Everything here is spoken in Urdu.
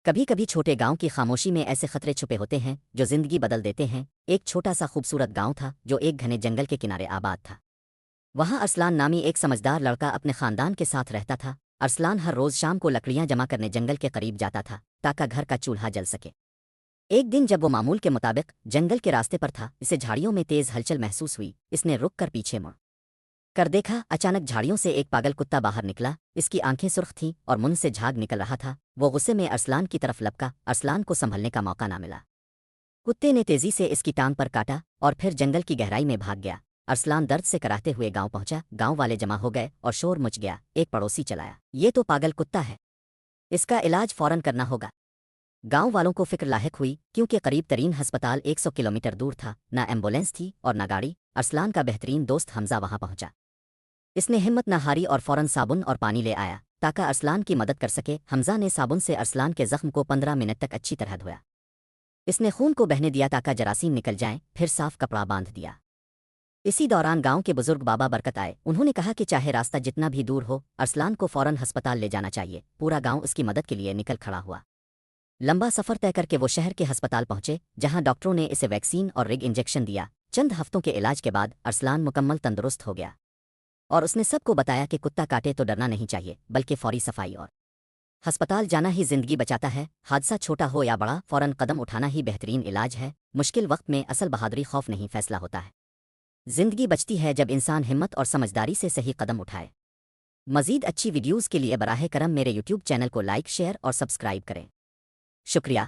کبھی کبھی چھوٹے گاؤں کی خاموشی میں ایسے خطرے چھپے ہوتے ہیں جو زندگی بدل دیتے ہیں۔ ایک چھوٹا سا خوبصورت گاؤں تھا جو ایک گھنے جنگل کے کنارے آباد تھا۔ وہاں ارسلان نامی ایک سمجھدار لڑکا اپنے خاندان کے ساتھ رہتا تھا۔ ارسلان ہر روز شام کو لکڑیاں جمع کرنے جنگل کے قریب جاتا تھا تاکہ گھر کا چولہا جل سکے۔ ایک دن جب وہ معمول کے مطابق جنگل کے راستے پر تھا، اسے جھاڑیوں میں تیز ہلچل محسوس ہوئی۔ اس نے رک کر پیچھے مڑ کر دیکھا، اچانک جھاڑیوں سے ایک پاگل کتا باہر نکلا۔ اس کی آنکھیں سرخ تھیں اور منہ سے جھاگ نکل رہا تھا۔ وہ غصے میں ارسلان کی طرف لپکا۔ ارسلان کو سنبھلنے کا موقع نہ ملا۔ کتے نے تیزی سے اس کی ٹانگ پر کاٹا اور پھر جنگل کی گہرائی میں بھاگ گیا۔ ارسلان درد سے کراہتے ہوئے گاؤں پہنچا۔ گاؤں والے جمع ہو گئے اور شور مچ گیا۔ ایک پڑوسی چلایا، یہ تو پاگل کتا ہے، اس کا علاج فوراً کرنا ہوگا۔ گاؤں والوں کو فکر لاحق ہوئی کیونکہ قریب ترین ہسپتال 100 کلومیٹر دور تھا۔ نہ ایمبولینس تھی اور نہ گاڑی۔ ارسلان کا بہترین دوست حمزہ وہاں پہنچا۔ اس نے ہمت نہ ہاری اور فوراً صابن اور پانی لے آیا تاکہ ارسلان کی مدد کر سکے۔ حمزہ نے صابن سے ارسلان کے زخم کو 15 منٹ تک اچھی طرح دھویا۔ اس نے خون کو بہنے دیا تاکہ جراثیم نکل جائیں، پھر صاف کپڑا باندھ دیا۔ اسی دوران گاؤں کے بزرگ بابا برکت آئے۔ انہوں نے کہا کہ چاہے راستہ جتنا بھی دور ہو، ارسلان کو فوراً ہسپتال لے جانا چاہیے۔ پورا گاؤں اس کی مدد کے لیے نکل کھڑا ہوا۔ لمبا سفر طے کر کے وہ شہر کے ہسپتال پہنچے، جہاں ڈاکٹروں نے اسے ویکسین اور رگ انجیکشن دیا۔ چند ہفتوں کے علاج کے بعد ارسلان مکمل تندرست ہو گیا اور اس نے سب کو بتایا کہ کتا کاٹے تو ڈرنا نہیں چاہیے، بلکہ فوری صفائی اور ہسپتال جانا ہی زندگی بچاتا ہے۔ حادثہ چھوٹا ہو یا بڑا، فوراً قدم اٹھانا ہی بہترین علاج ہے۔ مشکل وقت میں اصل بہادری خوف نہیں، فیصلہ ہوتا ہے۔ زندگی بچتی ہے جب انسان ہمت اور سمجھداری سے صحیح قدم اٹھائے۔ مزید اچھی ویڈیوز کے لیے براہ کرم میرے یوٹیوب چینل کو لائک، شیئر اور سبسکرائب کریں۔ شکریہ۔